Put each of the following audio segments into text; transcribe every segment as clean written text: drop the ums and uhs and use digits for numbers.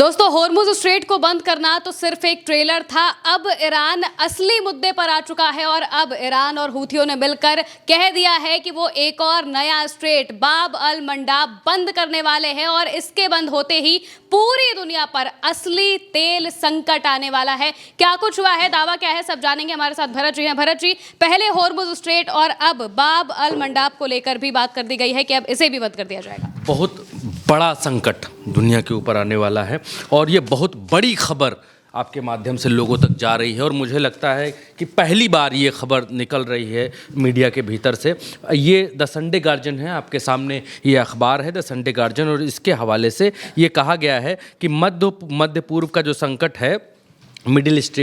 दोस्तों, Hormuz strait को बंद करना तो सिर्फ एक ट्रेलर था। अब ईरान असली मुद्दे पर आ चुका है और अब ईरान और हूथियों ने मिलकर कह दिया है कि वो एक और नया स्ट्रेट बाब अल मंडाब बंद करने वाले हैं और इसके बंद होते ही पूरी दुनिया पर असली तेल संकट आने वाला है। क्या कुछ हुआ है, दावा क्या है, सब जानेंगे। हमारे साथ भरत जी हैं। भरत जी, पहले होर्मुज स्ट्रेट और अब बाब अल मंडाब को लेकर भी बात कर दी गई है कि अब इसे भी बंद कर दिया जाएगा। बहुत बड़ा संकट दुनिया के ऊपर आने वाला है और ये बहुत बड़ी खबर आपके माध्यम से लोगों तक जा रही है और मुझे लगता है कि पहली बार ये खबर निकल रही है मीडिया के भीतर से। ये द संडे गार्जियन है, आपके सामने ये अखबार है द संडे गार्जियन, और इसके हवाले से ये कहा गया है कि मध्य पूर्व का जो संकट है, मिडिल ईस्ट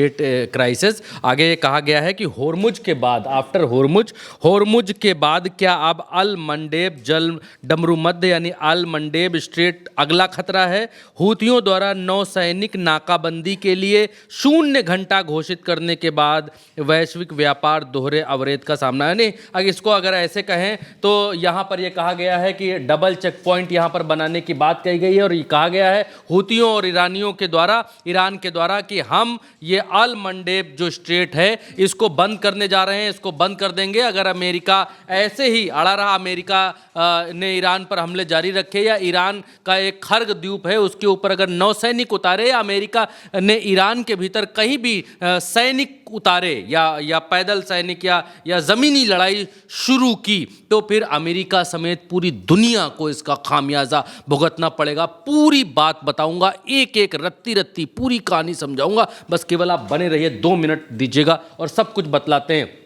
क्राइसिस, आगे ये कहा गया है कि होर्मुज के बाद, आफ्टर होर्मुज के बाद क्या अब अल मंडेब जल डमरूमध्य यानी अल मंडेब स्ट्रेट अगला खतरा है। हूथियों द्वारा नौसैनिक नाकाबंदी के लिए 0 घंटा घोषित करने के बाद वैश्विक व्यापार दोहरे अवरोध का सामना, यानी अगर इसको ऐसे कहें तो यहाँ पर यह कहा गया है कि डबल चेक पॉइंट यहाँ पर बनाने की बात कही गई है और ये कहा गया है हूथियों और ईरानियों के द्वारा, ईरान के द्वारा, कि हम ये अल मंडेब जो स्ट्रेट है इसको बंद करने जा रहे हैं, इसको बंद कर देंगे अगर अमेरिका ऐसे ही अड़ा रहा, अमेरिका ने ईरान पर हमले जारी रखे, या ईरान का एक खर्ग द्वीप है उसके ऊपर अगर नौसैनिक उतारे, या अमेरिका ने ईरान के भीतर कहीं भी सैनिक उतारे या पैदल सैनिक या ज़मीनी लड़ाई शुरू की, तो फिर अमेरिका समेत पूरी दुनिया को इसका खामियाजा भुगतना पड़ेगा। पूरी बात बताऊंगा, एक एक रत्ती पूरी कहानी समझाऊंगा, बस केवल आप बने रहिए, 2 मिनट दीजिएगा और सब कुछ बतलाते हैं।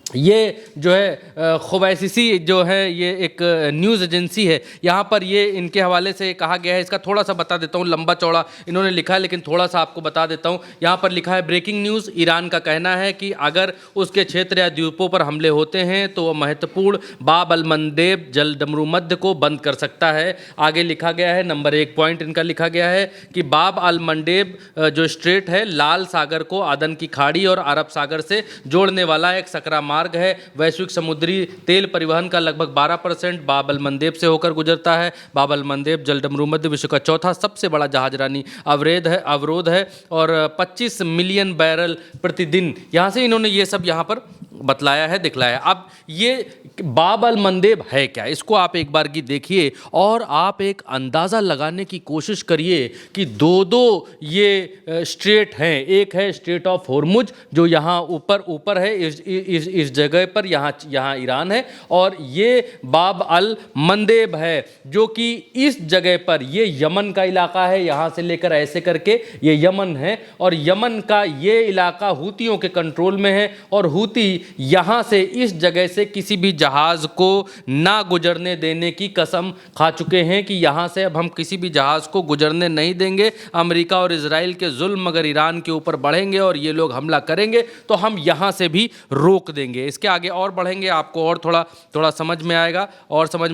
ये जो है खुवैसिसी जो है ये एक न्यूज़ एजेंसी है, यहाँ पर ये इनके हवाले से कहा गया है, इसका थोड़ा सा बता देता हूँ, लंबा चौड़ा इन्होंने लिखा है लेकिन थोड़ा सा आपको बता देता हूँ। यहाँ पर लिखा है ब्रेकिंग न्यूज़, ईरान का कहना है कि अगर उसके क्षेत्र या द्वीपों पर हमले होते हैं तो वह महत्वपूर्ण बाब अल मंडेब जल डमरूमध्य को बंद कर सकता है। आगे लिखा गया है, नंबर 1 पॉइंट इनका लिखा गया है कि बाब अल मंडेब जो स्ट्रेट है लाल सागर को अदन की खाड़ी और अरब सागर से जोड़ने वाला एक सकरा मार्ग है। वैश्विक समुद्री तेल परिवहन का लगभग 12% बाब अल मंडेब से होकर गुजरता है। बाब अल मंडेब जल डमरूमध्य विश्व का चौथा सबसे बड़ा जहाजरानी अवरोध है और 25 मिलियन बैरल प्रतिदिन, यहाँ से इन्होंने ये सब यहाँ पर बतलाया है, दिखलाया। अब ये बाब अल मंडेब है क्या, इसको आप एक बार की देखिए और आप एक अंदाज़ा लगाने की कोशिश करिए कि दो ये स्ट्रेट हैं। एक है स्ट्रेट ऑफ होर्मुज जो यहाँ ऊपर है, इस जगह पर, यहाँ ईरान है, और ये बाब अल मंडेब है जो कि इस जगह पर, ये यमन का इलाका है, यहाँ से लेकर ऐसे करके ये यमन है और यमन का ये इलाका हूतियों के कंट्रोल में है और हूती यहाँ से इस जगह से किसी भी जहाज़ को ना गुजरने देने की कसम खा चुके हैं कि यहाँ से अब हम किसी भी जहाज़ को गुजरने नहीं देंगे। अमेरिका और इजराइल के जुल्म अगर ईरान के ऊपर बढ़ेंगे और ये लोग हमला करेंगे तो हम यहाँ से भी रोक देंगे। इसके आगे और बढ़ेंगे, आपको और थोड़ा समझ में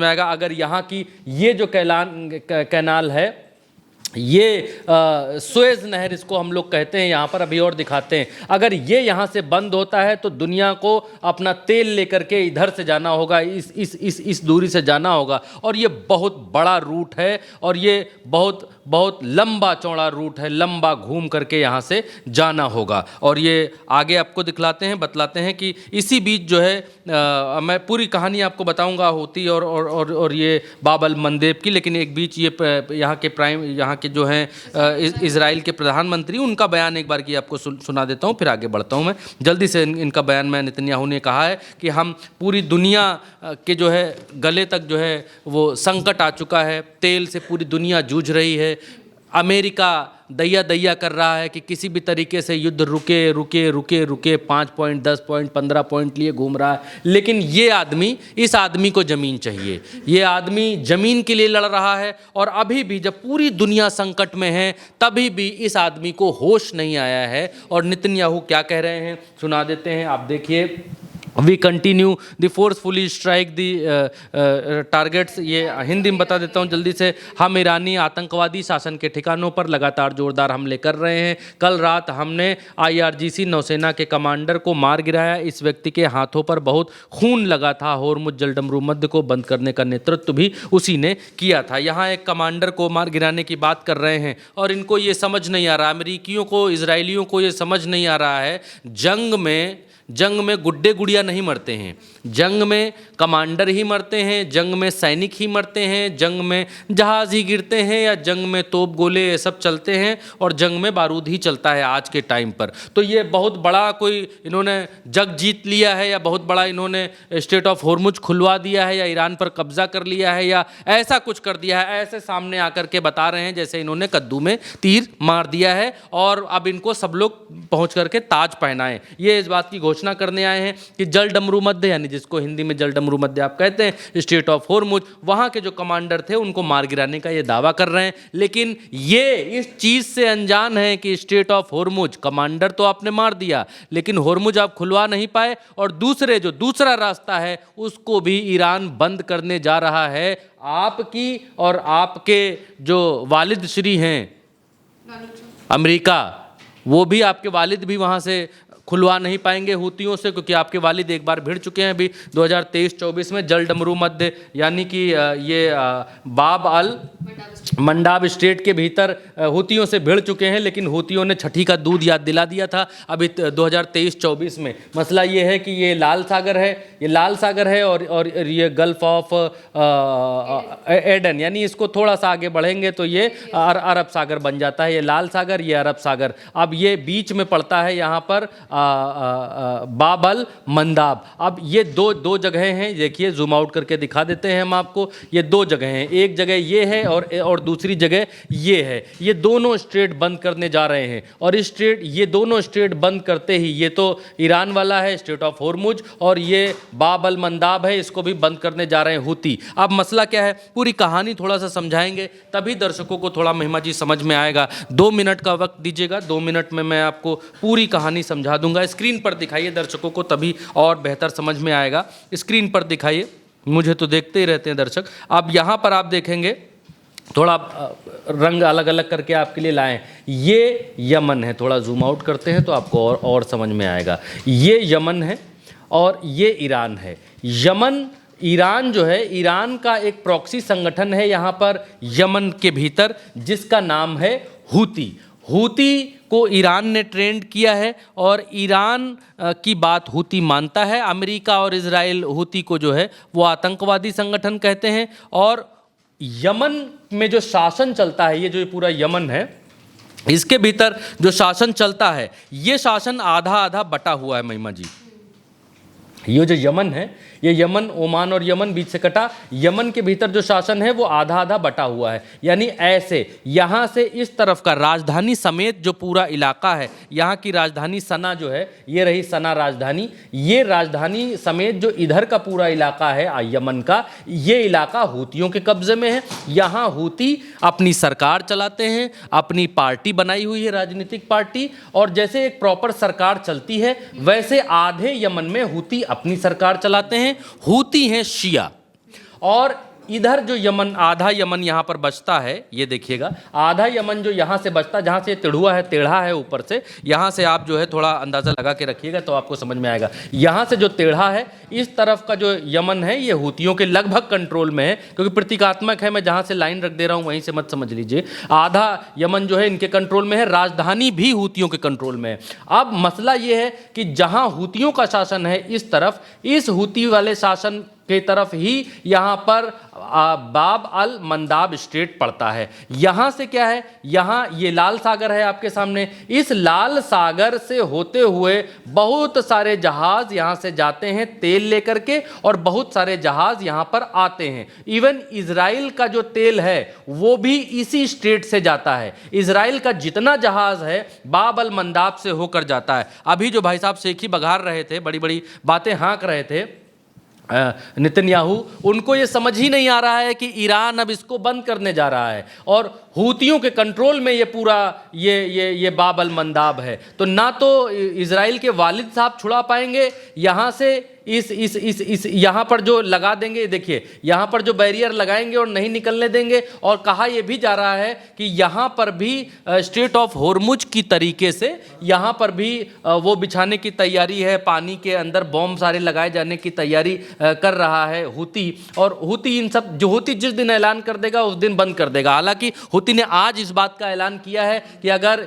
आएगा अगर यहाँ की ये जो कैनाल है, ये सुएज नहर इसको हम लोग कहते हैं, यहाँ पर अभी और दिखाते हैं, अगर ये यहाँ से बंद होता है तो दुनिया को अपना तेल लेकर के इधर से जाना होगा, इस दूरी से जाना होगा, और ये बहुत बड़ा रूट है और ये बहुत लंबा चौड़ा रूट है, लंबा घूम करके यहाँ से जाना होगा। और ये आगे आपको बतलाते हैं कि इसी बीच जो है मैं पूरी कहानी आपको बताऊंगा होती और ये बाब अल मंडेब की, लेकिन एक बीच ये यहाँ के जो हैं इजराइल के प्रधानमंत्री, उनका बयान एक बार की आपको सुना देता हूँ, फिर आगे बढ़ता हूँ मैं जल्दी से। इनका बयान में नेतन्याहू ने कहा है कि हम पूरी दुनिया के जो है गले तक जो है वो संकट आ चुका है, तेल से पूरी दुनिया जूझ रही है। अमेरिका दैया कर रहा है कि किसी भी तरीके से युद्ध रुके, 5 पॉइंट 10 पॉइंट 15 पॉइंट लिए घूम रहा है, लेकिन इस आदमी को ज़मीन चाहिए। ये आदमी ज़मीन के लिए लड़ रहा है और अभी भी जब पूरी दुनिया संकट में है तभी भी इस आदमी को होश नहीं आया है। और नेतन्याहू क्या कह रहे हैं सुना देते हैं, आप देखिए। We continue the forcefully strike the targets. ये हिंदी में बता देता हूँ जल्दी से। हम ईरानी आतंकवादी शासन के ठिकानों पर लगातार जोरदार हमले कर रहे हैं। कल रात हमने IRGC नौसेना के कमांडर को मार गिराया। इस व्यक्ति के हाथों पर बहुत खून लगा था। होर्मुज जलडमरू मध्य को बंद करने का नेतृत्व भी उसी ने किया था। यहाँ एक कमांडर को मार गिराने की बात कर रहे हैं और इनको ये समझ नहीं आ रहा, अमेरिकियों को, इजरायलियों को ये समझ नहीं आ रहा है, जंग में गुड्डे गुड़िया नहीं मरते हैं, जंग में कमांडर ही मरते हैं, जंग में सैनिक ही मरते हैं, जंग में जहाज़ ही गिरते हैं, या जंग में तोप गोले ये सब चलते हैं, और जंग में बारूद ही चलता है आज के टाइम पर। तो ये बहुत बड़ा कोई इन्होंने जग जीत लिया है, या बहुत बड़ा इन्होंने स्ट्रेट ऑफ होर्मुज खुलवा दिया है, या ईरान पर कब्जा कर लिया है, या ऐसा कुछ कर दिया है, ऐसे सामने आकर के बता रहे हैं जैसे इन्होंने कद्दू में तीर मार दिया है और अब इनको सब लोग पहुँच करके ताज पहनाएं। ये इस बात की घोषणा करने आए हैं कि जल डमरू मध्य, यानी जिसको हिंदी में जल डमरू मध्य आप कहते हैं, स्ट्रेट ऑफ होर्मुज, वहां के जो कमांडर थे उनको मार गिराने का ये दावा कर रहे हैं। लेकिन ये इस चीज से अनजान है कि स्ट्रेट ऑफ होर्मुज कमांडर तो आपने मार दिया, लेकिन होर्मुज आप खुलवा नहीं पाए, और दूसरा रास्ता है उसको भी ईरान बंद करने जा रहा है। आपकी और आपके जो वालिद श्री हैं अमेरिका, वो भी, आपके वालिद भी वहाँ से खुलवा नहीं पाएंगे हूतियों से, क्योंकि आपके वालिद एक बार भिड़ चुके हैं अभी 2023-24 में जल डमरू मध्य, यानी कि ये बाब अल मंडाब स्टेट के भीतर हूतियों से भिड़ चुके हैं। लेकिन हूतियों ने छठी का दूध याद दिला दिया था अभी 2023-24 में। मसला ये है कि ये लाल सागर है, और ये गल्फ ऑफ एडन, यानी इसको थोड़ा सा आगे बढ़ेंगे तो ये अरब सागर बन जाता है। ये लाल सागर, ये अरब सागर। अब ये बीच में पड़ता है यहाँ पर बाब अल मंदाब। अब ये दो जगहें हैं, देखिए जूम आउट करके दिखा देते हैं हम आपको। ये दो जगह हैं, एक जगह ये है और दूसरी जगह ये है। ये दोनों स्ट्रेट बंद करने जा रहे हैं, और ये दोनों स्ट्रेट बंद करते ही, ये तो ईरान वाला है स्ट्रेट ऑफ होर्मुज, और ये बाब अल मंदाब है, इसको भी बंद करने जा रहे हैं हूती। अब मसला क्या है, पूरी कहानी थोड़ा सा समझाएंगे तभी दर्शकों को थोड़ा महिमा जी समझ में आएगा। 2 मिनट का वक्त दीजिएगा, 2 मिनट में मैं आपको पूरी कहानी समझा दूंगा। स्क्रीन पर दिखाइए दर्शकों को, तभी और बेहतर समझ में आएगा। स्क्रीन पर दिखाइए, मुझे तो देखते ही रहते हैं दर्शक। अब यहाँ पर आप देखेंगे, थोड़ा रंग अलग अलग करके आपके लिए लाएं। ये यमन है, थोड़ा जूम आउट करते हैं तो आपको और समझ में आएगा। ये यमन है और ये ईरान है। ईरान जो है, ईरान का एक प्रॉक्सी संगठन है यहाँ पर यमन के भीतर, जिसका नाम है हूती को ईरान ने ट्रेंड किया है, और ईरान की बात हूती मानता है। अमेरिका और इजराइल हूती को जो है वो आतंकवादी संगठन कहते हैं। और यमन में जो शासन चलता है, ये जो पूरा यमन है, इसके भीतर जो शासन चलता है, ये शासन आधा आधा बटा हुआ है महिमा जी। ये जो यमन है, ये यमन, ओमान और यमन बीच से कटा, यमन के भीतर जो शासन है वो आधा आधा बटा हुआ है। यानी ऐसे यहाँ से इस तरफ का राजधानी समेत जो पूरा इलाका है, यहाँ की राजधानी सना जो है, ये रही सना राजधानी, ये राजधानी समेत जो इधर का पूरा इलाका है यमन का, ये इलाका हूतियों के कब्जे में है। यहाँ हूती अपनी सरकार चलाते हैं, अपनी पार्टी बनाई हुई है, राजनीतिक पार्टी, और जैसे एक प्रॉपर सरकार चलती है वैसे आधे यमन में हूती अपनी सरकार चलाते हैं। हूती हैं शिया, और इधर जो यमन, आधा यमन यहाँ पर बचता है, ये देखिएगा, आधा यमन जो यहाँ से बचता है, जहाँ से टेढ़ा है ऊपर से, यहाँ से आप जो है थोड़ा अंदाज़ा लगा के रखिएगा तो आपको समझ में आएगा। यहाँ से जो टेढ़ा है, इस तरफ का जो यमन है, ये हूतियों के लगभग कंट्रोल में है, क्योंकि प्रतीकात्मक है, मैं जहाँ से लाइन रख दे रहा हूँ वहीं से मत समझ लीजिए। आधा यमन जो है इनके कंट्रोल में है, राजधानी भी हूतियों के कंट्रोल में है। अब मसला ये है कि जहाँ हूतियों का शासन है इस तरफ, इस हूती वाले शासन के तरफ ही यहाँ पर बाब अल मंदाब स्ट्रेट पड़ता है। यहाँ से क्या है, यहाँ ये लाल सागर है आपके सामने, इस लाल सागर से होते हुए बहुत सारे जहाज यहाँ से जाते हैं तेल लेकर के, और बहुत सारे जहाज यहाँ पर आते हैं। इवन इजराइल का जो तेल है वो भी इसी स्ट्रेट से जाता है। इजराइल का जितना जहाज है बाब अल मंदाब से होकर जाता है। अभी जो भाई साहब शेखी बघार रहे थे, बड़ी बड़ी बातें हाँक रहे थे नेतन्याहू, उनको ये समझ ही नहीं आ रहा है कि ईरान अब इसको बंद करने जा रहा है, और हूतियों के कंट्रोल में ये पूरा ये बाब अल मंदाब है। तो ना तो इजराइल के वालिद साहब छुड़ा पाएंगे यहाँ से, इस यहाँ पर जो लगा देंगे, देखिए यहाँ पर जो बैरियर लगाएंगे और नहीं निकलने देंगे। और कहा यह भी जा रहा है कि यहाँ पर भी स्ट्रेट ऑफ होर्मुज की तरीके से यहाँ पर भी वो बिछाने की तैयारी है, पानी के अंदर बॉम्ब सारे लगाए जाने की तैयारी कर रहा है हूती। और हूती इन सब, जो हूती जिस दिन ऐलान कर देगा उस दिन बंद कर देगा। हालांकि हूती ने आज इस बात का ऐलान किया है कि अगर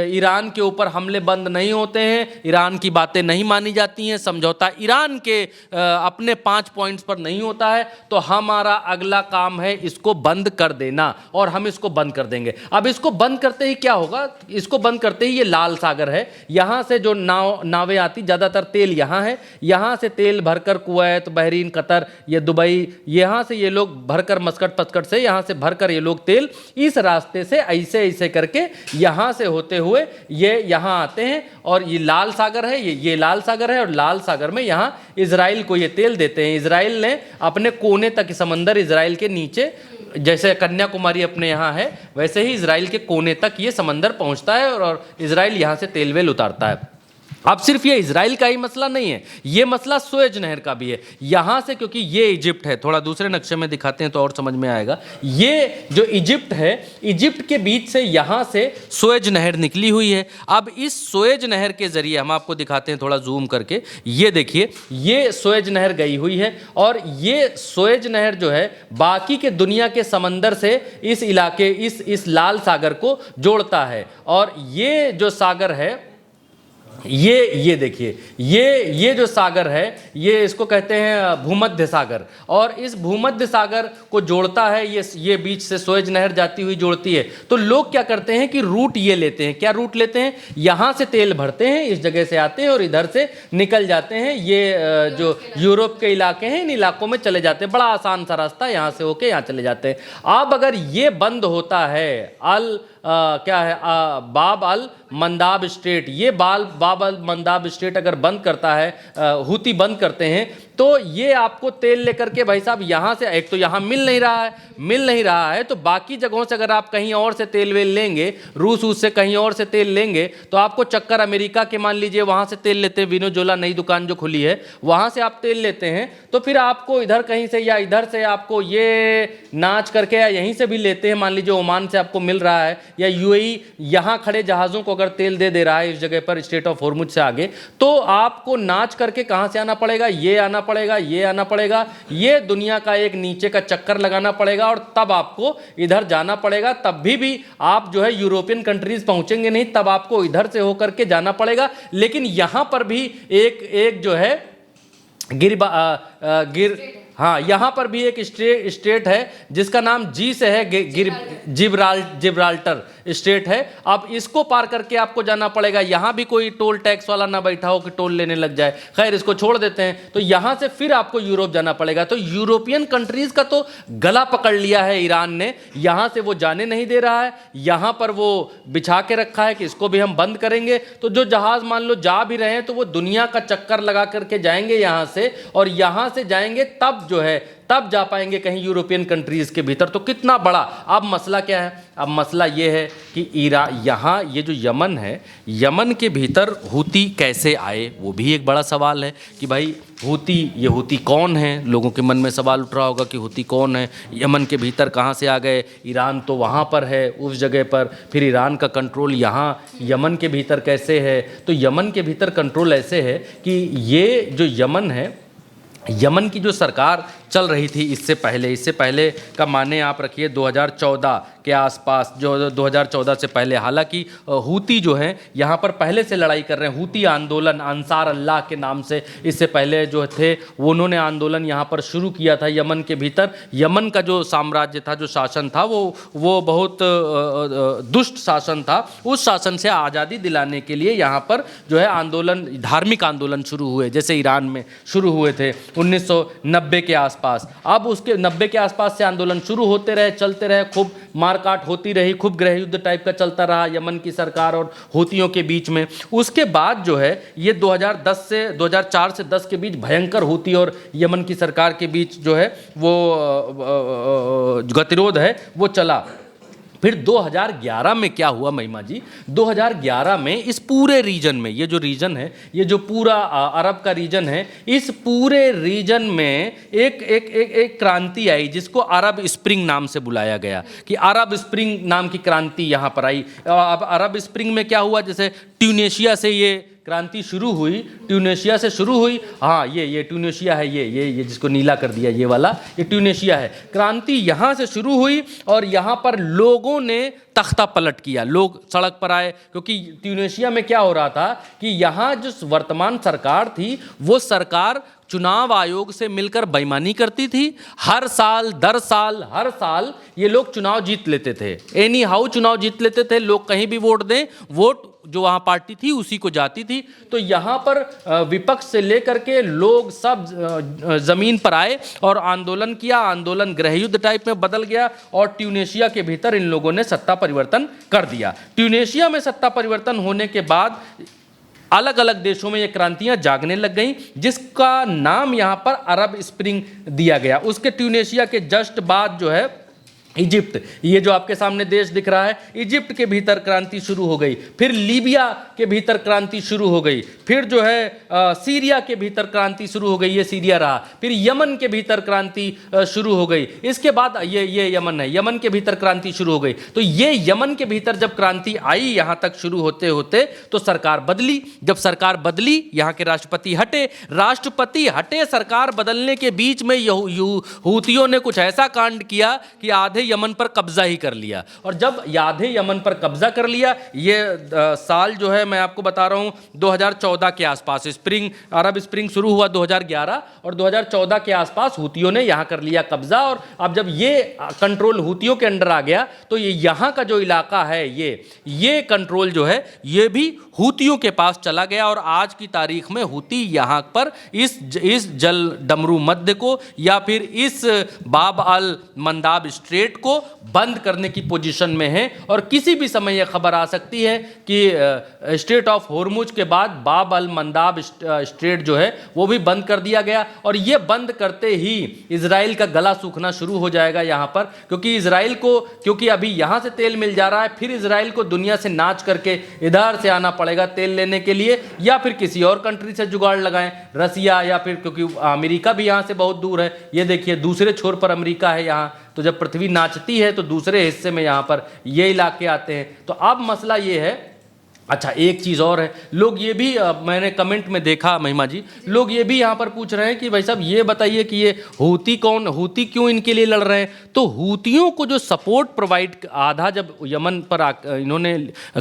ईरान के ऊपर हमले बंद नहीं होते हैं, ईरान की बातें नहीं मानी जाती हैं, समझौता ईरान के अपने 5 पॉइंट्स पर नहीं होता है, तो हमारा अगला काम है इसको बंद कर देना, और हम इसको बंद कर देंगे। अब इसको बंद करते ही क्या होगा, इसको बंद करते ही ये लाल सागर है, यहाँ से जो नावें आती, ज़्यादातर तेल यहाँ है, यहाँ से तेल भरकर कुवैत, बहरीन, कतर, ये दुबई, यहाँ से ये लोग भरकर मस्कट पस्कट से यहाँ से भरकर ये लोग तेल इस रास्ते से ऐसे ऐसे करके यहाँ से होते हुए ये यहाँ आते हैं। और ये लाल सागर है, ये लाल सागर है, और लाल सागर में यहाँ इजराइल को ये तेल देते हैं। इजराइल ने अपने कोने तक, समंदर इजराइल के नीचे, जैसे कन्याकुमारी अपने यहाँ है, वैसे ही इजराइल के कोने तक ये समंदर पहुँचता है और इजराइल यहाँ से तेल वेल उतारता है। अब सिर्फ ये इजराइल का ही मसला नहीं है, ये मसला सुएज नहर का भी है। यहाँ से, क्योंकि ये इजिप्ट है, थोड़ा दूसरे नक्शे में दिखाते हैं तो और समझ में आएगा। ये जो इजिप्ट है, इजिप्ट के बीच से यहाँ से सुएज नहर निकली हुई है। अब इस सुएज नहर के जरिए हम आपको दिखाते हैं थोड़ा जूम करके, ये देखिए, ये सुएज नहर गई हुई है, और ये सुएज नहर जो है बाकी के दुनिया के समंदर से इस इलाके, इस लाल सागर को जोड़ता है। और ये जो सागर है, ये देखिए, ये जो सागर है, ये इसको कहते हैं भूमध्य सागर, और इस भूमध्य सागर को जोड़ता है ये बीच से सुएज नहर जाती हुई जोड़ती है। तो लोग क्या करते हैं कि रूट ये लेते हैं, क्या रूट लेते हैं, यहाँ से तेल भरते हैं, इस जगह से आते हैं और इधर से निकल जाते हैं। ये जो यूरोप के इलाके हैं, इन इलाकों में चले जाते हैं, बड़ा आसान सा रास्ता, यहाँ से होके यहाँ चले जाते हैं। अब अगर ये बंद होता है, क्या है, बाब अल मंदाब स्ट्रेट, ये बाब अल मंदाब स्ट्रेट अगर बंद करता है, हूती बंद करते हैं, तो ये आपको तेल लेकर के भाई साहब यहाँ से, एक तो यहाँ मिल नहीं रहा है, तो बाकी जगहों से अगर आप कहीं और से तेल वेल लेंगे, रूस से कहीं और से तेल लेंगे, तो आपको चक्कर अमेरिका के, मान लीजिए वहाँ से तेल लेते हैं, वेनेजुएला नई दुकान जो खुली है वहाँ से आप तेल लेते हैं, तो फिर आपको इधर कहीं से या इधर से आपको ये नाच करके, या यहीं से भी लेते हैं, मान लीजिए ओमान से आपको मिल रहा है, या यूएई यहाँ खड़े जहाज़ों को अगर तेल दे रहा है इस जगह पर, स्ट्रेट ऑफ होर्मुज से आगे, तो आपको नाच करके कहाँ से आना पड़ेगा, ये आना पड़ेगा, ये दुनिया का एक नीचे का चक्कर लगाना पड़ेगा, और तब आपको इधर जाना पड़ेगा। तब भी आप जो है यूरोपियन कंट्रीज पहुंचेंगे नहीं, तब आपको इधर से होकर के जाना पड़ेगा। लेकिन यहां पर भी एक जो है हाँ, यहाँ पर भी एक स्टेट है जिसका नाम जी से है, जिब्राल्टर स्टेट है। अब इसको पार करके आपको जाना पड़ेगा। यहाँ भी कोई टोल टैक्स वाला ना बैठा हो कि टोल लेने लग जाए, खैर इसको छोड़ देते हैं। तो यहाँ से फिर आपको यूरोप जाना पड़ेगा। तो यूरोपियन कंट्रीज का तो गला पकड़ लिया है ईरान ने, यहाँ से वो जाने नहीं दे रहा है। यहाँ पर वो बिछा के रखा है कि इसको भी हम बंद करेंगे। तो जो जहाज़ मान लो जा भी रहे हैं तो वो दुनिया का चक्कर लगा करके जाएंगे यहाँ से, और यहाँ से जाएंगे तब जो है तब जा पाएंगे कहीं यूरोपियन कंट्रीज के भीतर। तो कितना बड़ा अब मसला क्या है? अब मसला ये है कि यहाँ ये जो यमन है, यमन के भीतर हूती कैसे आए, वो भी एक बड़ा सवाल है कि भाई ये हूती कौन है। लोगों के मन में सवाल उठ रहा होगा कि हूती कौन है, यमन के भीतर कहाँ से आ गए। ईरान तो वहाँ पर है उस जगह पर, फिर ईरान का कंट्रोल यहाँ यमन के भीतर कैसे है? तो यमन के भीतर कंट्रोल ऐसे है कि ये जो यमन है, यमन की जो सरकार चल रही थी इससे पहले का माने आप रखिए 2014 के आसपास, जो 2014 से पहले। हालांकि हूती जो हैं यहाँ पर पहले से लड़ाई कर रहे हैं। हूती आंदोलन अंसार अल्लाह के नाम से इससे पहले जो थे वो उन्होंने आंदोलन यहाँ पर शुरू किया था यमन के भीतर। यमन का जो साम्राज्य था, जो शासन था, वो बहुत दुष्ट शासन था। उस शासन से आज़ादी दिलाने के लिए यहाँ पर जो है आंदोलन, धार्मिक आंदोलन शुरू हुए, जैसे ईरान में शुरू हुए थे 1990 के आसपास। अब उसके 90 के आसपास से आंदोलन शुरू होते रहे, चलते रहे, खूब मारकाट होती रही, खूब गृह युद्ध टाइप का चलता रहा यमन की सरकार और हूतियों के बीच में। उसके बाद जो है ये 2004 से 10 के बीच भयंकर हूती और यमन की सरकार के बीच जो है वो गतिरोध है वो चला। फिर 2011 में क्या हुआ महिमा जी, 2011 में इस पूरे रीजन में, ये जो रीजन है, ये जो पूरा अरब का रीजन है, इस पूरे रीजन में एक क्रांति आई जिसको अरब स्प्रिंग नाम से बुलाया गया, कि अरब स्प्रिंग नाम की क्रांति यहाँ पर आई। अब अरब स्प्रिंग में क्या हुआ, जैसे ट्यूनेशिया से ये क्रांति शुरू हुई, ट्यूनेशिया से शुरू हुई, हाँ ये ट्यूनेशिया है, ये जिसको नीला कर दिया ये वाला, ये ट्यूनेशिया है। क्रांति यहाँ से शुरू हुई और यहाँ पर लोगों ने तख्ता पलट किया, लोग सड़क पर आए, क्योंकि ट्यूनेशिया में क्या हो रहा था कि यहाँ जो वर्तमान सरकार थी वो सरकार चुनाव आयोग से मिलकर बेईमानी करती थी। हर साल दर साल हर साल ये लोग चुनाव जीत लेते थे, एनी हाउ चुनाव जीत लेते थे, लोग कहीं भी वोट दें, वोट जो वहाँ पार्टी थी उसी को जाती थी। तो यहाँ पर विपक्ष से लेकर के लोग सब ज़मीन पर आए और आंदोलन किया, आंदोलन गृहयुद्ध टाइप में बदल गया और ट्यूनेशिया के भीतर इन लोगों ने सत्ता परिवर्तन कर दिया। ट्यूनेशिया में सत्ता परिवर्तन होने के बाद अलग अलग देशों में ये क्रांतियां जागने लग गईं, जिसका नाम यहाँ पर अरब स्प्रिंग दिया गया। उसके ट्यूनेशिया के जस्ट बाद जो है इजिप्ट, ये जो आपके सामने देश दिख रहा है, इजिप्ट के भीतर क्रांति शुरू हो गई, फिर लीबिया के भीतर क्रांति शुरू हो गई, फिर जो है सीरिया के भीतर क्रांति शुरू हो गई, ये सीरिया रहा, फिर यमन के भीतर क्रांति शुरू हो गई, इसके बाद ये यमन है, यमन के भीतर क्रांति शुरू हो गई। तो ये यमन के भीतर जब क्रांति आई यहाँ तक शुरू होते होते तो सरकार बदली, जब सरकार बदली यहाँ के राष्ट्रपति हटे, सरकार बदलने के बीच में हूतियों ने कुछ ऐसा कांड किया कि आधे यमन पर कब्जा ही कर लिया। और जब आधे यमन पर कब्जा कर लिया, ये साल जो है मैं आपको बता रहा हूँ 2014 के आसपास, अरब स्प्रिंग शुरू हुआ 2011 और 2014 के आसपास हूतियों ने यहाँ कर लिया कब्जा। और अब जब ये कंट्रोल हूतियों के अंडर आ गया तो ये यहाँ का जो इलाका है ये कंट्रोल जो है ये भी हूतियों के पास चला गया। और आज की तारीख में हूती यहाँ पर इस जल डमरू मध्य को या फिर इस बाब अल मंदाब स्ट्रेट को बंद करने की पोजीशन में है। और किसी भी समय यह खबर आ सकती है कि स्ट्रेट ऑफ होर्मुज के बाद बाब अल मंदाब स्ट्रेट जो है वो भी बंद कर दिया गया। और ये बंद करते ही इजराइल का गला सूखना शुरू हो जाएगा यहाँ पर, क्योंकि इजराइल को, क्योंकि अभी यहाँ से तेल मिल जा रहा है, फिर इजराइल को दुनिया से नाच करके इधर से आना पड़ेगा तेल लेने के लिए, या फिर किसी और कंट्री से जुगाड़ लगाएं, रसिया, या फिर क्योंकि अमेरिका भी यहाँ से बहुत दूर है। ये देखिए दूसरे छोर पर अमेरिका है यहाँ, तो जब पृथ्वी नाचती है तो दूसरे हिस्से में यहाँ पर ये इलाके आते हैं। तो अब मसला ये है, अच्छा एक चीज़ और है, लोग ये भी मैंने कमेंट में देखा महिमा जी, लोग ये भी यहाँ पर पूछ रहे हैं कि भाई साहब ये बताइए कि ये हूती क्यों इनके लिए लड़ रहे हैं। तो हूतियों को जो सपोर्ट प्रोवाइड, आधा जब यमन पर इन्होंने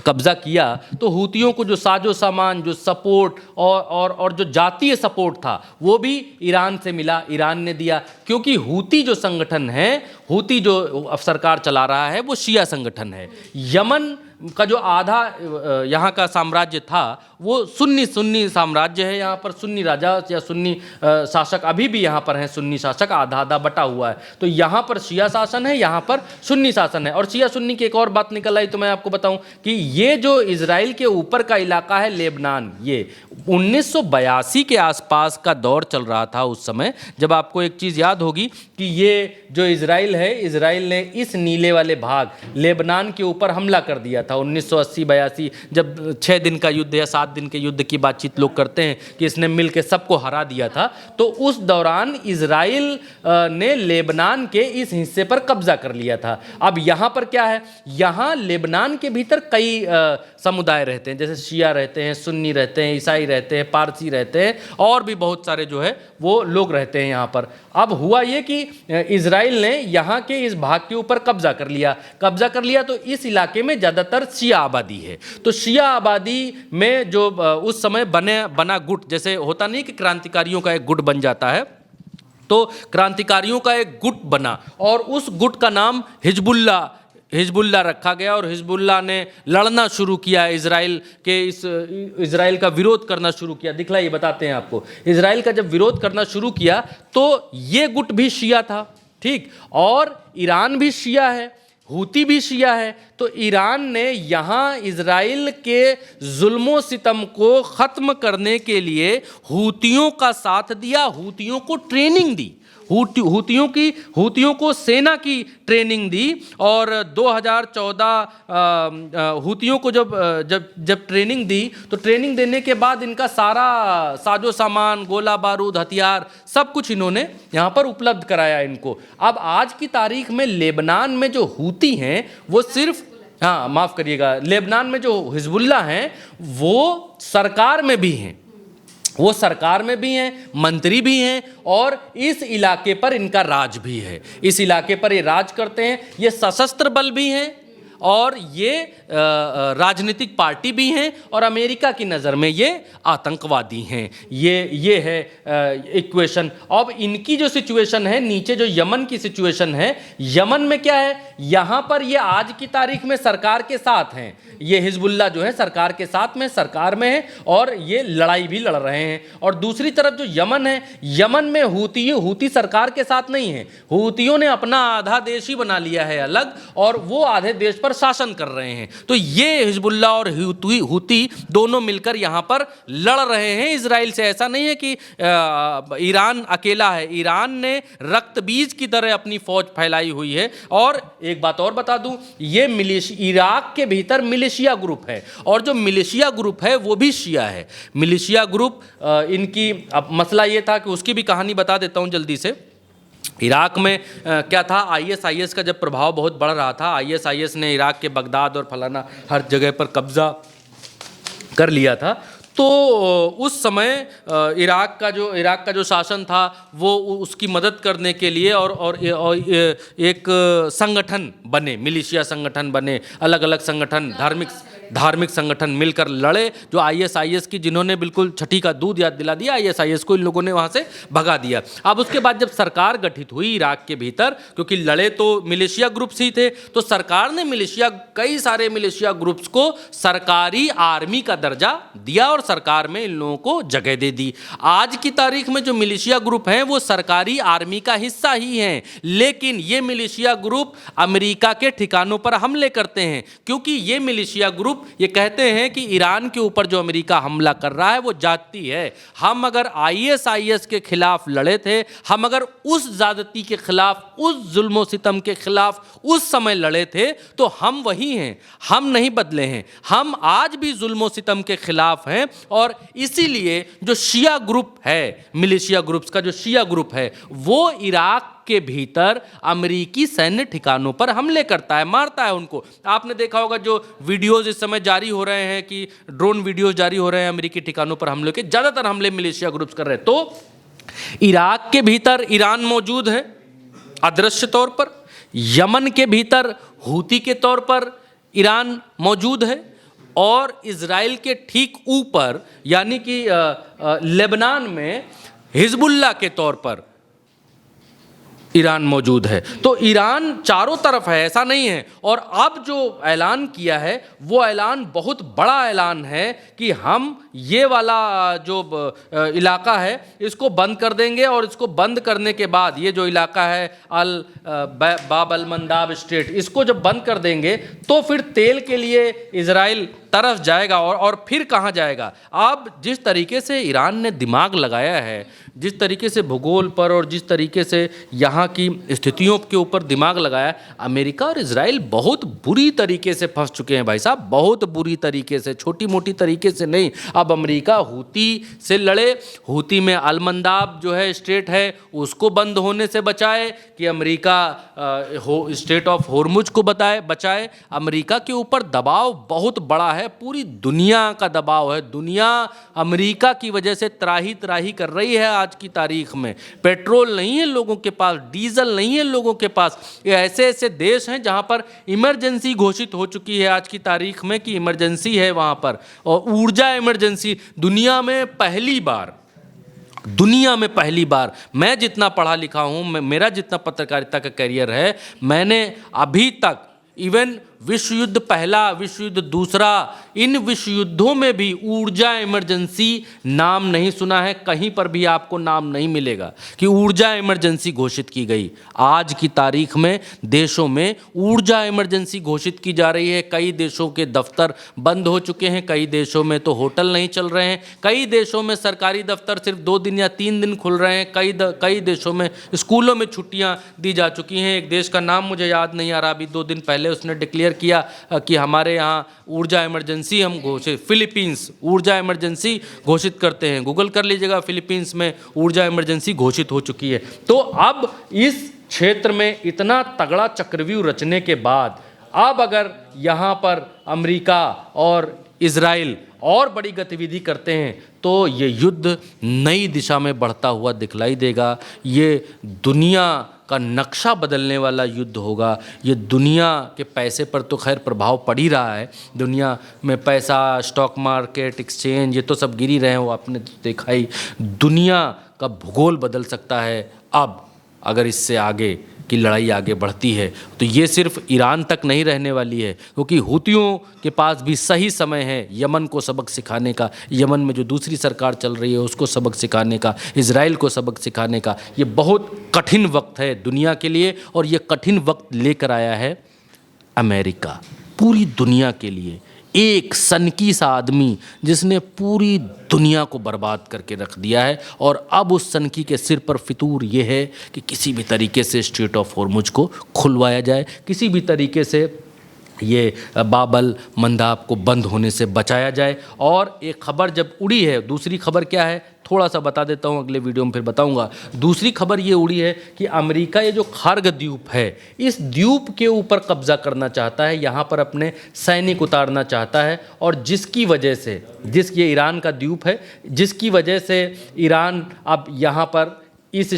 कब्जा किया तो हूतियों को जो साजो सामान, जो सपोर्ट और जो जातीय सपोर्ट था वो भी ईरान से मिला, ईरान ने दिया। क्योंकि हूती जो संगठन है, हूती जो अब सरकार चला रहा है वो शिया संगठन है। यमन का जो आधा यहाँ का साम्राज्य था वो सुन्नी साम्राज्य है, यहाँ पर सुन्नी राजा या सुन्नी शासक अभी भी यहाँ पर हैं, सुन्नी शासक आधा आधा बटा हुआ है। तो यहाँ पर शिया शासन है, यहाँ पर सुन्नी शासन है। और शिया सुन्नी की एक और बात निकल आई तो मैं आपको बताऊं कि ये जो इजराइल के ऊपर का इलाका है लेबनान, ये 1982 के आसपास का दौर चल रहा था उस समय, जब आपको एक चीज़ याद होगी कि ये जो इजराइल है, इजराइल ने इस नीले वाले भाग लेबनान के ऊपर हमला कर दिया था 1980-82, जब 6 दिन का युद्ध या 7 दिन के युद्ध की बातचीत लोग करते हैं कि इसने मिल के सबको हरा दिया था। तो उस दौरान इजराइल ने लेबनान के इस हिस्से पर कब्जा कर लिया था। अब यहाँ पर क्या है, यहाँ लेबनान के भीतर कई समुदाय रहते हैं, जैसे शिया रहते हैं, सुन्नी रहते हैं, ईसाई रहते हैं, पारसी रहते हैं, और भी बहुत सारे जो है वो लोग रहते हैं यहाँ पर। अब हुआ ये कि इजराइल ने यहाँ के इस भाग के ऊपर कब्जा कर लिया तो इस इलाके में ज़्यादातर शिया आबादी है। तो शिया आबादी में जो उस समय बना गुट, जैसे होता नहीं कि क्रांतिकारियों का एक गुट बन जाता है, तो क्रांतिकारियों का एक गुट बना और उस गुट का नाम हिजबुल्ला रखा गया। और हिजबुल्ला ने लड़ना शुरू किया, इजराइल का विरोध करना शुरू किया। दिखलाइए, बताते हैं आपको। इजराइल का जब विरोध करना शुरू किया तो ये गुट भी शिया था, ठीक, और ईरान भी शिया है, हूती भी शिया है। तो ईरान ने यहाँ इजराइल के जुल्मो सितम को ख़त्म करने के लिए हूतियों का साथ दिया, हूतियों को ट्रेनिंग दी। हूतियों को सेना की ट्रेनिंग दी। और 2014 हूतियों को जब ट्रेनिंग दी तो ट्रेनिंग देने के बाद इनका सारा साजो सामान, गोला बारूद, हथियार सब कुछ इन्होंने यहाँ पर उपलब्ध कराया इनको। अब आज की तारीख में लेबनान में जो हूती हैं वो सिर्फ, हाँ माफ़ करिएगा, लेबनान में जो हिजबुल्लाह हैं वो सरकार में भी हैं, वो सरकार में भी हैं, मंत्री भी हैं और इस इलाके पर इनका राज भी है। इस इलाके पर ये राज करते हैं। ये सशस्त्र बल भी हैं और ये राजनीतिक पार्टी भी हैं और अमेरिका की नज़र में ये आतंकवादी हैं। ये है इक्वेशन। अब इनकी जो सिचुएशन है, नीचे जो यमन की सिचुएशन है, यमन में क्या है, यहाँ पर ये आज की तारीख में सरकार के साथ हैं। ये हिजबुल्लाह जो है सरकार के साथ में, सरकार में है और ये लड़ाई भी लड़ रहे हैं। और दूसरी तरफ जो यमन है, यमन में हूती सरकार के साथ नहीं है। हूतियों ने अपना आधा देश ही बना लिया है अलग और वो आधे देश पर शासन कर रहे हैं। तो ये हिजबुल्लाह और हूती दोनों मिलकर यहाँ पर लड़ रहे हैं इजराइल से। ऐसा नहीं है कि ईरान अकेला है। ईरान ने रक्त बीज की तरह अपनी फौज फैलाई हुई है। और एक बात और बता दूं, ये इराक के भीतर मिलिशिया ग्रुप है और जो मिलिशिया ग्रुप है वो भी शिया है। मिलिशिया ग्रुप इनकी, अब मसला ये था कि उसकी भी कहानी बता देता हूँ जल्दी से। इराक में क्या था, आईएस का जब प्रभाव बहुत बढ़ रहा था, आईएस ने इराक के बगदाद और फलाना हर जगह पर कब्जा कर लिया था। तो उस समय इराक का जो शासन था वो उसकी मदद करने के लिए और एक संगठन बने, मिलिशिया संगठन बने, अलग अलग संगठन, धार्मिक संगठन मिलकर लड़े। जो आईएस की जिन्होंने बिल्कुल छठी का दूध याद दिला दिया आईएस को, इन लोगों ने वहाँ से भगा दिया। अब उसके बाद जब सरकार गठित हुई इराक के भीतर, क्योंकि लड़े तो मिलिशिया ग्रुप्स ही थे, तो सरकार ने कई सारे मिलिशिया ग्रुप्स को सरकारी आर्मी का दर्जा दिया और सरकार में इन लोगों को जगह दे दी। आज की तारीख में जो मिलिशिया ग्रुप हैं वो सरकारी आर्मी का हिस्सा ही हैं, लेकिन ये मिलिशिया ग्रुप अमेरिका के ठिकानों पर हमले करते हैं, क्योंकि ये मिलिशिया ग्रुप ये कहते हैं कि ईरान के ऊपर जो अमेरिका हमला कर रहा है वो जाती है। हम अगर आईएस के खिलाफ लड़े थे, हम अगर उस ज्यादती के खिलाफ, उस जुल्म सितम के खिलाफ उस समय लड़े थे तो हम वही हैं, हम नहीं बदले हैं। हम आज भी जुल्म सितम के खिलाफ हैं और इसीलिए जो शिया ग्रुप है, मिलिशिया ग्रुप्स का जो शिया ग्रुप है, वो इराक के भीतर अमेरिकी सैन्य ठिकानों पर हमले करता है, मारता है उनको। आपने देखा होगा जो वीडियोस इस समय जारी हो रहे हैं कि ड्रोन वीडियोस जारी हो रहे हैं अमेरिकी ठिकानों पर हमले के, ज्यादातर हमले मिलिशिया ग्रुप्स कर रहे हैं। तो इराक के भीतर ईरान मौजूद है अदृश्य तौर पर, यमन के भीतर हूती के तौर पर ईरान मौजूद है और इजराइल के ठीक ऊपर यानी कि लेबनान में हिजबुल्लाह के तौर पर ईरान मौजूद है। तो ईरान चारों तरफ है, ऐसा नहीं है। और अब जो ऐलान किया है वो ऐलान बहुत बड़ा ऐलान है कि हम ये वाला जो इलाका है इसको बंद कर देंगे और इसको बंद करने के बाद ये जो इलाका है बाब अल मंदाब स्ट्रेट, इसको जब बंद कर देंगे तो फिर तेल के लिए इजराइल तरफ जाएगा और फिर कहाँ जाएगा। अब जिस तरीके से ईरान ने दिमाग लगाया है, जिस तरीके से भूगोल पर और जिस तरीके से यहाँ की स्थितियों के ऊपर दिमाग लगाया, अमेरिका और इजराइल बहुत बुरी तरीके से फंस चुके हैं भाई साहब, बहुत बुरी तरीके से, छोटी मोटी तरीके से नहीं। अब अमेरिका हूती से लड़े, हूती में अलमंदाब जो है स्ट्रेट है उसको बंद होने से बचाए कि अमेरिका स्ट्रेट ऑफ होर्मुज को बचाए। अमेरिका के ऊपर दबाव बहुत बड़ा है, पूरी दुनिया का दबाव है। दुनिया अमेरिका की वजह से त्राही त्राही कर रही है। आज की तारीख में पेट्रोल नहीं है लोगों के पास, डीजल नहीं है लोगों के पास। ये ऐसे ऐसे देश हैं जहां पर इमरजेंसी घोषित हो चुकी है आज की तारीख में कि इमरजेंसी है वहां पर, और ऊर्जा इमरजेंसी। दुनिया में पहली बार मैं जितना पढ़ा लिखा हूं, मेरा जितना पत्रकारिता का करियर है, मैंने अभी तक इवन विश्व युद्ध पहला, विश्व युद्ध दूसरा, इन विश्व युद्धों में भी ऊर्जा इमरजेंसी नाम नहीं सुना है। कहीं पर भी आपको नाम नहीं मिलेगा कि ऊर्जा इमरजेंसी घोषित की गई। आज की तारीख में देशों में ऊर्जा इमरजेंसी घोषित की जा रही है। कई देशों के दफ्तर बंद हो चुके हैं, कई देशों में तो होटल नहीं चल रहे हैं, कई देशों में सरकारी दफ्तर सिर्फ 2 दिन या 3 दिन खुल रहे हैं, कई देशों में स्कूलों में छुट्टियां दी जा चुकी हैं। एक देश का नाम मुझे याद नहीं आ रहा, अभी 2 दिन पहले उसने डिक्लेयर किया कि हमारे यहाँ ऊर्जा इमरजेंसी हम घोषित, फिलीपींस ऊर्जा इमरजेंसी घोषित करते हैं। गूगल कर लीजिएगा, फिलीपींस में ऊर्जा इमरजेंसी घोषित हो चुकी है। तो अब इस क्षेत्र में इतना तगड़ा चक्रव्यूह रचने के बाद अब अगर यहाँ पर अमेरिका और इजराइल और बड़ी गतिविधि करते हैं तो ये युद्ध नई दिशा में बढ़ता हुआ दिखलाई देगा। ये दुनिया का नक्शा बदलने वाला युद्ध होगा। ये दुनिया के पैसे पर तो खैर प्रभाव पड़ ही रहा है। दुनिया में पैसा, स्टॉक मार्केट, एक्सचेंज, ये तो सब गिर ही रहे हैं, वो आपने देखा ही। दुनिया का भूगोल बदल सकता है अब अगर इससे आगे की लड़ाई आगे बढ़ती है। तो ये सिर्फ ईरान तक नहीं रहने वाली है, क्योंकि हूतियों के पास भी सही समय है यमन को सबक सिखाने का, यमन में जो दूसरी सरकार चल रही है उसको सबक सिखाने का, इजराइल को सबक सिखाने का। ये बहुत कठिन वक्त है दुनिया के लिए, और ये कठिन वक्त लेकर आया है अमेरिका पूरी दुनिया के लिए। एक सनकी सा आदमी जिसने पूरी दुनिया को बर्बाद करके रख दिया है, और अब उस सनकी के सिर पर फितूर ये है कि किसी भी तरीके से स्ट्रेट ऑफ हॉर्मुज को खुलवाया जाए, किसी भी तरीके से ये बाबल मंदाब को बंद होने से बचाया जाए। और एक खबर जब उड़ी है, दूसरी खबर क्या है थोड़ा सा बता देता हूँ, अगले वीडियो में फिर बताऊँगा। दूसरी खबर ये उड़ी है कि अमेरिका ये जो खार्ग द्वीप है, इस द्वीप के ऊपर कब्जा करना चाहता है, यहाँ पर अपने सैनिक उतारना चाहता है, और जिसकी वजह से, ये ईरान का द्वीप है, जिसकी वजह से ईरान अब यहाँ पर इस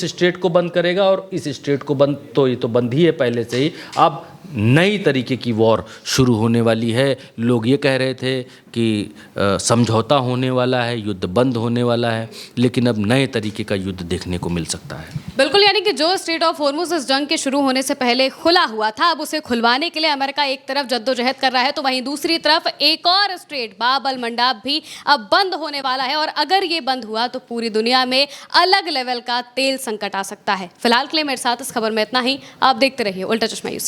स्ट्रेट को बंद करेगा, और इस स्ट्रेट को बंद, तो ये तो बंद ही है पहले से ही, अब नई तरीके की वॉर शुरू होने वाली है। लोग ये कह रहे थे कि समझौता होने वाला है, युद्ध बंद होने वाला है, लेकिन अब नए तरीके का युद्ध देखने को मिल सकता है। बिल्कुल, यानी कि जो स्ट्रेट ऑफ हॉर्मुज इस जंग के शुरू होने से पहले खुला हुआ था, अब उसे खुलवाने के लिए अमेरिका एक तरफ जद्दोजहद कर रहा है, तो वहीं दूसरी तरफ एक और स्ट्रेट बाब अल मंडाब भी अब बंद होने वाला है। और अगर ये बंद हुआ तो पूरी दुनिया में अलग लेवल का तेल संकट आ सकता है। फिलहाल के लिए मेरे साथ इस खबर में इतना ही। आप देखते रहिए उल्टा चश्मा यूसी।